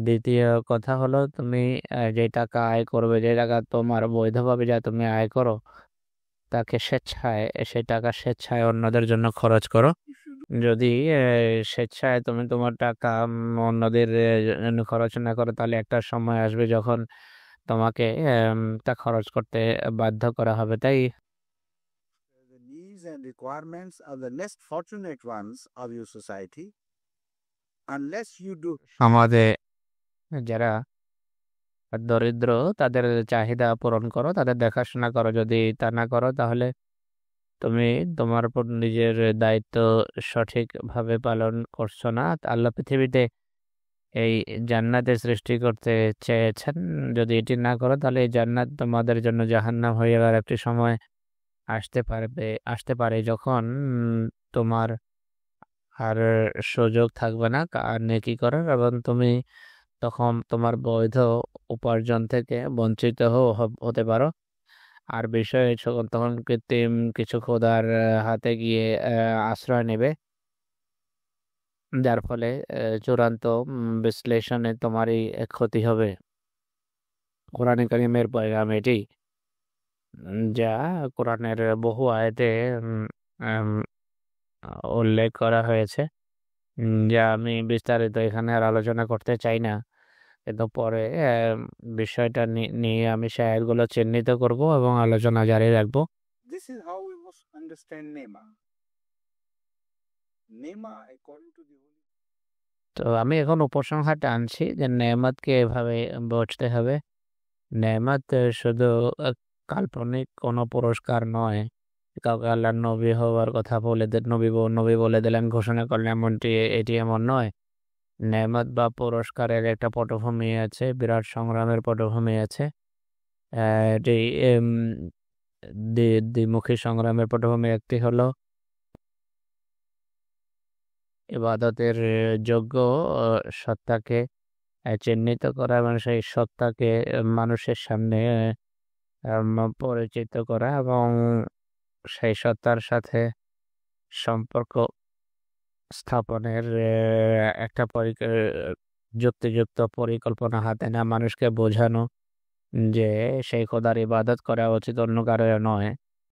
দ্বিতীয় কথা হলো তুমি যে টাকা আয় করবে, যে টাকা তোমার বৈধভাবে যা তুমি আয় করো, তাকে স্বেচ্ছায় সেই টাকা স্বেচ্ছায় অন্যদের জন্য খরচ করো। যদি স্বেচ্ছায় তুমি তোমার টাকা অন্যদের জন্য খরচ না করো, তাহলে একটা সময় আসবে যখন তোমাকে তা খরচ করতে বাধ্য করা হবে। তাই The needs and requirements of the less fortunate ones of your society, unless you do. সমাজে যারা দরিদ্র, তাদের চাহিদা পূরণ করো, তাদের দেখাশোনা করো। যদি তা না করো, তাহলে তুমি তোমার উপর নিজের দায়িত্ব সঠিকভাবে পালন করছো না। আল্লাহ পৃথিবীতে এই জান্নাতের সৃষ্টি করতে চেয়েছেন, যদি এটি না করো তাহলে এই জান্নাত তোমাদের জন্য জাহান্নাম হয়ে যাওয়ার একটি সময় আসতে পারে যখন তোমার আর সুযোগ থাকবে না নেকি করার, এবং তুমি তখন তোমার বৈধ উপার্জন থেকে বঞ্চিত হতে পারো। আর বিষয় তখন কৃত্রিম কিছু খোদার হাতে গিয়ে আশ্রয় নেবে, যার ফলে চূড়ান্ত বিশ্লেষণে তোমারই ক্ষতি হবে। কোরআনে কারিমের পয়গাম এটি, যা কোরআনের বহু আয়াতে উম, আম, উল্লেখ করা হয়েছে, যা আমি বিস্তারিত এখানে আর আলোচনা করতে চাই না। কিন্তু পরে বিষয়টা নিয়ে আমি সে আয়াতগুলো চিহ্নিত করব এবং আলোচনা জারি রাখবো। This is how we must understand Nema. Nema, according to the Holy. তো আমি এখন উপসংহারটা আনছি যে নেয়ামতকে এভাবে বুঝতে হবে। নেয়ামত শুধু আহ, কাল্পনিক কোনো পুরস্কার নয়। কাউকে আল্লাহর নবী হওয়ার কথা বলে নবী বলে দিলেন, ঘোষণা করলেন, এটি এমন নয়। নেয়ামত বা পুরস্কারের একটা পটভূমি আছে, বিরাট সংগ্রামের পটভূমি আছে। এটি দ্বিমুখী সংগ্রামের পটভূমি। একটি হলো ইবাদতের যোগ্য সত্তাকে চিহ্নিত করা এবং সেই সত্তাকে মানুষের সামনে পরিচিত করা, এবং সেই সত্তার সাথে সম্পর্ক স্থাপনের একটা যুক্তিযুক্ত পরিকল্পনা হাতে না মানুষকে বোঝানো যে সেই খোদার ইবাদত করা উচিত, অন্য কারো নয়।